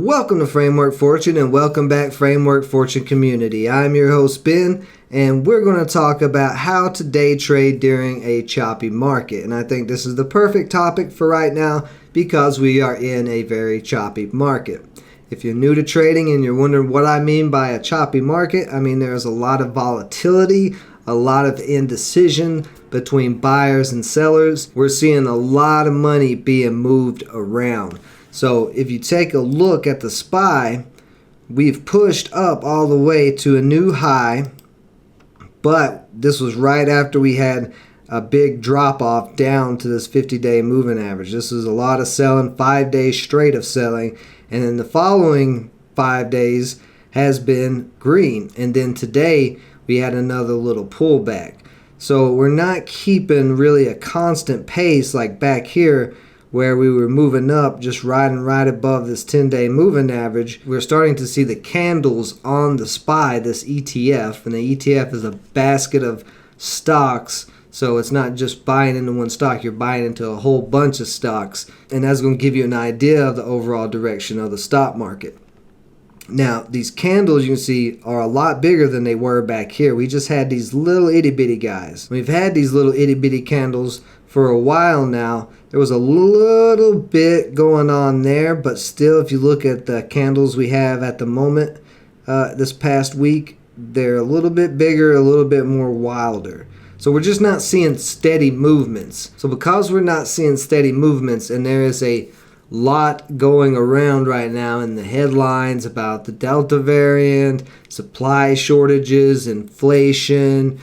Welcome to Framework Fortune and welcome back Framework Fortune community. I'm your host Ben and we're going to talk about how to day trade during a choppy market. And I think this is the perfect topic for right now because we are in a very choppy market. If you're new to trading and you're wondering what I mean by a choppy market, I mean there's a lot of volatility, a lot of indecision between buyers and sellers. We're seeing a lot of money being moved around. So if you take a look at the SPY, we've pushed up all the way to a new high, but this was right after we had a big drop off down to this 50-day moving average. This is a lot of selling, 5 days straight of selling, and then the following 5 days has been green. And then today we had another little pullback. So we're not keeping really a constant pace like back here where we were moving up, just riding right above this 10-day moving average. We're starting to see the candles on the SPY, this ETF, and the ETF is a basket of stocks, so it's not just buying into one stock, you're buying into a whole bunch of stocks, and that's going to give you an idea of the overall direction of the stock market. Now, these candles you can see are a lot bigger than they were back here. We just had these little itty-bitty guys. We've had these little itty-bitty candles for a while now. There was a little bit going on there, but still, if you look at the candles we have at the moment this past week, they're a little bit bigger, a little bit more wilder. So we're just not seeing steady movements. So because we're not seeing steady movements, and there is a lot going around right now in the headlines about the Delta variant, supply shortages, inflation.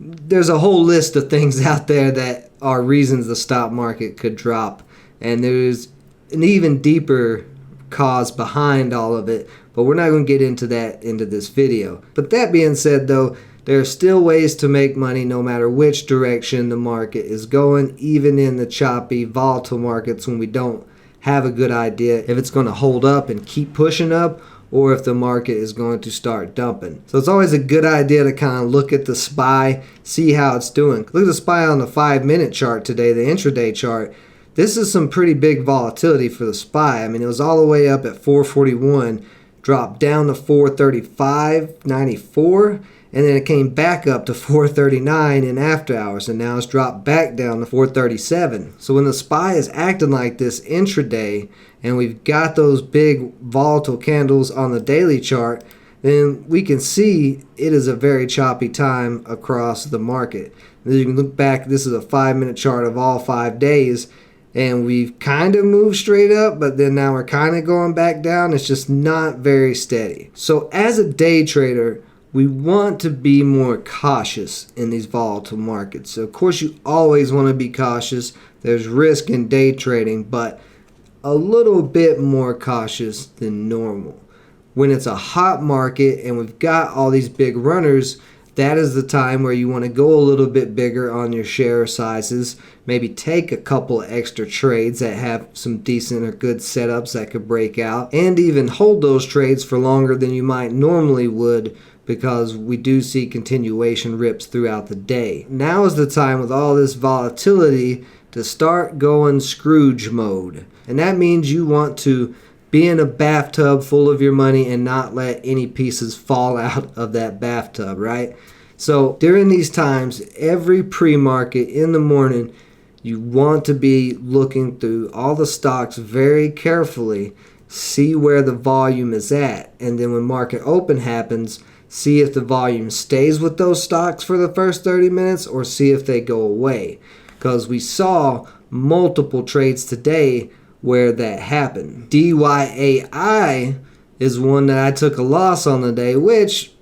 There's a whole list of things out there that are reasons the stock market could drop. And there's an even deeper cause behind all of it, but we're not going to get into that into this video. But that being said though, there are still ways to make money no matter which direction the market is going, even in the choppy, volatile markets when we don't have a good idea if it's going to hold up and keep pushing up or if the market is going to start dumping. So it's always a good idea to kind of look at the SPY, see how it's doing. Look at the SPY on the 5-minute chart today, the intraday chart. This is some pretty big volatility for the SPY. I mean, it was all the way up at 441, dropped down to 435.94, and then it came back up to 439 in after hours, and now it's dropped back down to 437. So when the SPY is acting like this intraday, and we've got those big volatile candles on the daily chart, then we can see it is a very choppy time across the market. As you can look back, this is a 5-minute chart of all 5 days, and we've kind of moved straight up, but then now we're kind of going back down. It's just not very steady. So as a day trader, we want to be more cautious in these volatile markets. So of course you always want to be cautious. There's risk in day trading, but a little bit more cautious than normal. When it's a hot market and we've got all these big runners, that is the time where you want to go a little bit bigger on your share sizes. Maybe take a couple extra trades that have some decent or good setups that could break out, and even hold those trades for longer than you might normally would, because we do see continuation rips throughout the day. Now is the time with all this volatility to start going Scrooge mode. And that means you want to be in a bathtub full of your money and not let any pieces fall out of that bathtub, right? So during these times, every pre-market in the morning, you want to be looking through all the stocks very carefully, see where the volume is at, and then when market open happens, see if the volume stays with those stocks for the first 30 minutes or see if they go away. Because we saw multiple trades today where that happened. DYAI is one that I took a loss on the day, which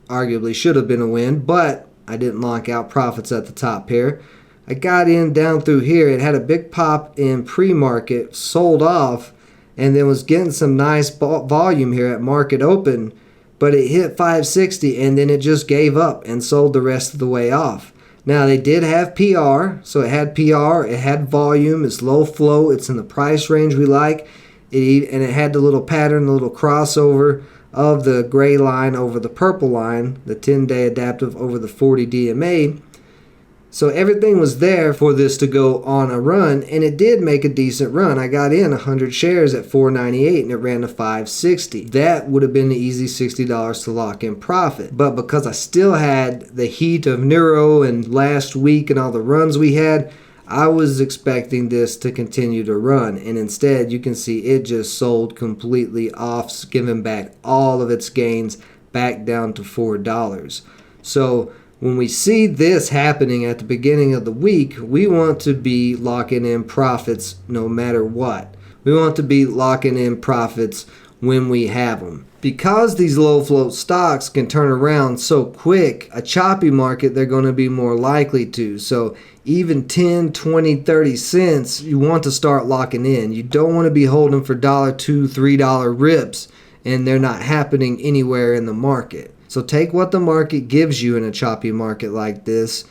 arguably should have been a win, but I didn't lock out profits at the top here. I got in down through here. It had a big pop in pre-market, sold off, and then was getting some nice volume here at market open, but it hit 560 and then it just gave up and sold the rest of the way off. Now they did have PR, so it had PR, it had volume, it's low flow, it's in the price range we like, and it had the little pattern, the little crossover of the gray line over the purple line, the 10-day adaptive over the 40 DMA. So everything was there for this to go on a run, and it did make a decent run. I got in 100 shares at $4.98 and it ran to $5.60. That would have been the easy $60 to lock in profit. But because I still had the heat of Neuro and last week and all the runs we had, I was expecting this to continue to run, and instead you can see it just sold completely off, giving back all of its gains back down to $4. So when we see this happening at the beginning of the week, we want to be locking in profits no matter what. We want to be locking in profits when we have them. Because these low float stocks can turn around so quick, a choppy market, they're going to be more likely to. So even 10, 20, 30 cents, you want to start locking in. You don't want to be holding for $2, $3 rips, and they're not happening anywhere in the market. So take what the market gives you in a choppy market like this,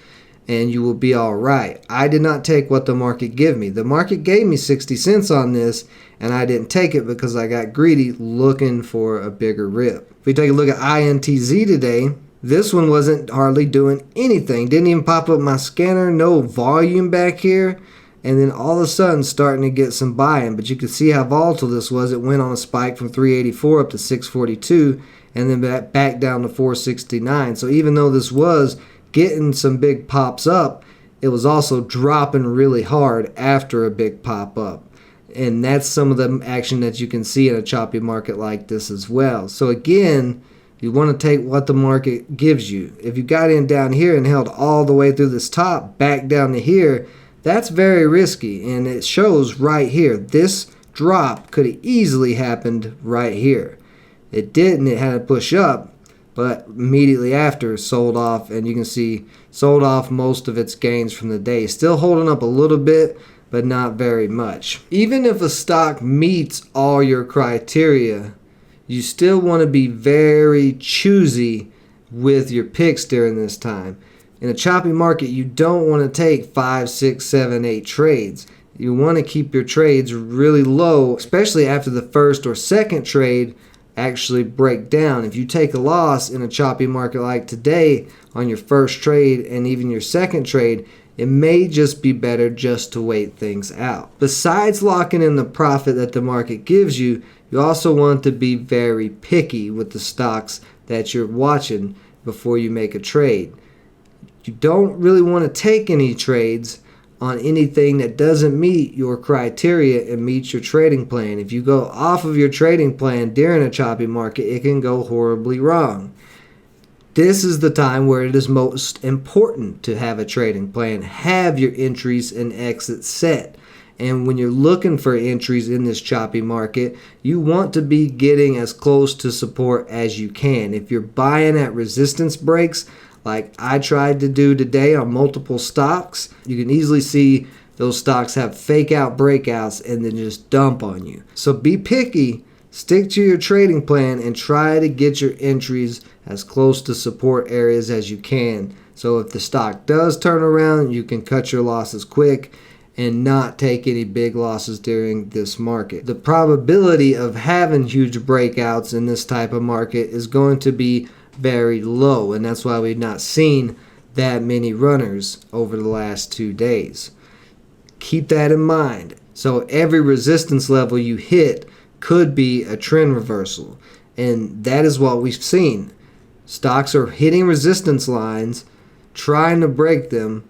and you will be all right. I did not take what the market gave me. The market gave me 60 cents on this, and I didn't take it because I got greedy looking for a bigger rip. If we take a look at INTZ today, this one wasn't hardly doing anything. Didn't even pop up my scanner, no volume back here. And then all of a sudden starting to get some buy-in. But you can see how volatile this was. It went on a spike from 384 up to 642 and then back down to 469. So even though this was getting some big pops up, it was also dropping really hard after a big pop up. And that's some of the action that you can see in a choppy market like this as well. So again, you want to take what the market gives you. If you got in down here and held all the way through this top, back down to here, that's very risky, and it shows right here. This drop could have easily happened right here. It didn't. It had to push up, but immediately after sold off, and you can see sold off most of its gains from the day. Still holding up a little bit, but not very much. Even if a stock meets all your criteria, you still want to be very choosy with your picks during this time. In a choppy market, you don't want to take 5, 6, 7, 8 trades. You want to keep your trades really low, especially after the first or second trade actually break down. If you take a loss in a choppy market like today on your first trade and even your second trade, it may just be better just to wait things out. Besides locking in the profit that the market gives you, you also want to be very picky with the stocks that you're watching before you make a trade. You don't really want to take any trades on anything that doesn't meet your criteria and meets your trading plan. If you go off of your trading plan during a choppy market, it can go horribly wrong. This is the time where it is most important to have a trading plan. Have your entries and exits set. And when you're looking for entries in this choppy market, you want to be getting as close to support as you can. If you're buying at resistance breaks, like I tried to do today on multiple stocks, you can easily see those stocks have fake out breakouts and then just dump on you. So be picky, stick to your trading plan, and try to get your entries as close to support areas as you can. So if the stock does turn around, you can cut your losses quick and not take any big losses during this market. The probability of having huge breakouts in this type of market is going to be very low, and that's why we've not seen that many runners over the last 2 days. Keep that in mind. So every resistance level you hit could be a trend reversal, and that is what we've seen. Stocks are hitting resistance lines, trying to break them,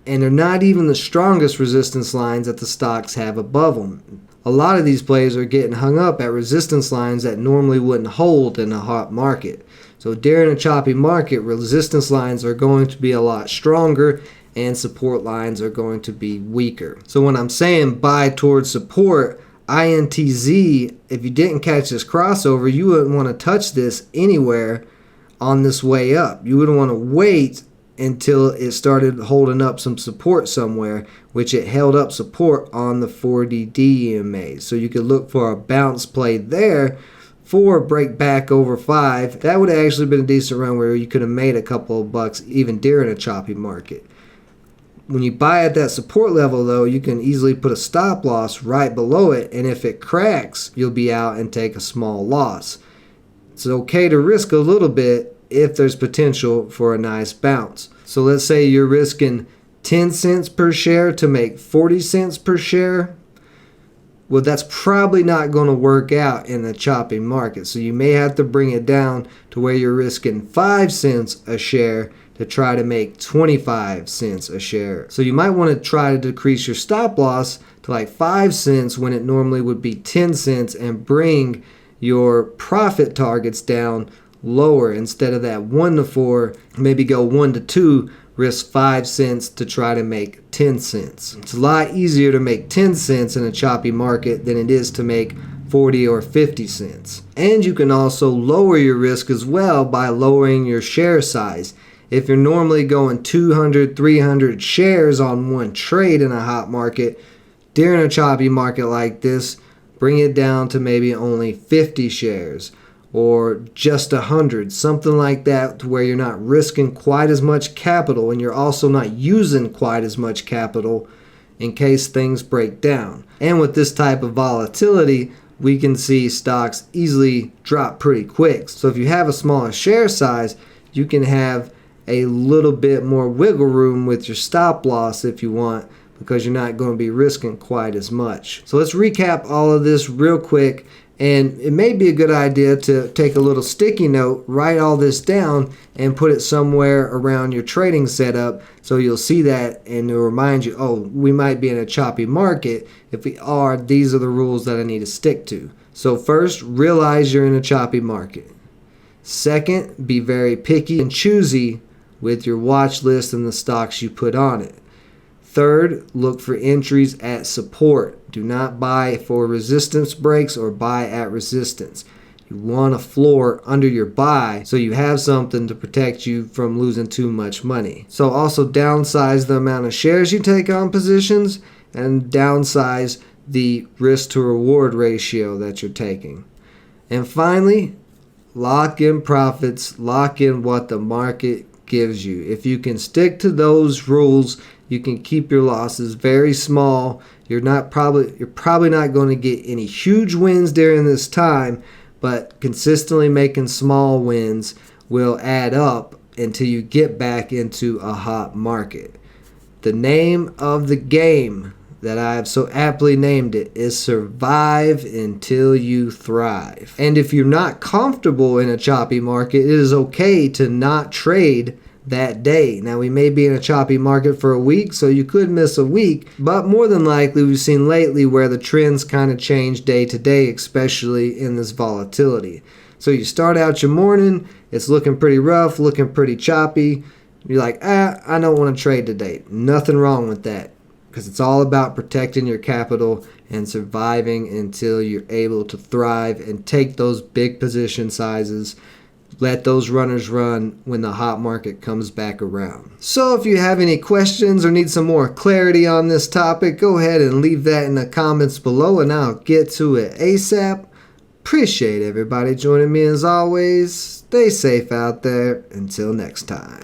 and they're not even the strongest resistance lines that the stocks have above them. A lot of these plays are getting hung up at resistance lines that normally wouldn't hold in a hot market. So during a choppy market, resistance lines are going to be a lot stronger and support lines are going to be weaker. So when I'm saying buy towards support, INTZ, if you didn't catch this crossover, you wouldn't want to touch this anywhere on this way up. You wouldn't want to wait until it started holding up some support somewhere, which it held up support on the 40D EMA. So you could look for a bounce play there for a break back over 5. That would have actually been a decent run where you could have made a couple of bucks even during a choppy market. When you buy at that support level, though, you can easily put a stop loss right below it, and if it cracks, you'll be out and take a small loss. It's okay to risk a little bit if there's potential for a nice bounce. So let's say you're risking 10 cents per share to make 40 cents per share, well, that's probably not going to work out in a choppy market. So you may have to bring it down to where you're risking 5 cents a share to try to make 25 cents a share. So you might want to try to decrease your stop loss to like 5 cents when it normally would be 10 cents and bring your profit targets down lower. Instead of that 1 to 4, maybe go 1 to 2, risk 5 cents to try to make 10 cents. It's a lot easier to make 10 cents in a choppy market than it is to make 40 or 50 cents. And you can also lower your risk as well by lowering your share size. If you're normally going 200, 300 shares on one trade in a hot market, during a choppy market like this, bring it down to maybe only 50 shares or just 100, something like that, to where you're not risking quite as much capital and you're also not using quite as much capital in case things break down. And with this type of volatility, we can see stocks easily drop pretty quick. So if you have a smaller share size, you can have a little bit more wiggle room with your stop loss if you want, because you're not going to be risking quite as much. So let's recap all of this real quick. And it may be a good idea to take a little sticky note, write all this down, and put it somewhere around your trading setup so you'll see that and it'll remind you, oh, we might be in a choppy market. If we are, these are the rules that I need to stick to. So first, realize you're in a choppy market. Second, be very picky and choosy with your watch list and the stocks you put on it. Third, look for entries at support. Do not buy for resistance breaks or buy at resistance. You want a floor under your buy so you have something to protect you from losing too much money. So also downsize the amount of shares you take on positions and downsize the risk to reward ratio that you're taking. And finally, lock in profits, lock in what the market gives you. If you can stick to those rules, you can keep your losses very small. You're probably not going to get any huge wins during this time, but consistently making small wins will add up until you get back into a hot market. The name of the game that I have so aptly named it is survive until you thrive. And if you're not comfortable in a choppy market, it is okay to not trade that day. Now, we may be in a choppy market for a week, so you could miss a week, but more than likely we've seen lately where the trends kind of change day to day, especially in this volatility. So you start out your morning, it's looking pretty rough, looking pretty choppy. You're like, I don't want to trade today. Nothing wrong with that, because it's all about protecting your capital and surviving until you're able to thrive and take those big position sizes. Let those runners run when the hot market comes back around. So if you have any questions or need some more clarity on this topic, go ahead and leave that in the comments below and I'll get to it ASAP. Appreciate everybody joining me as always. Stay safe out there. Until next time.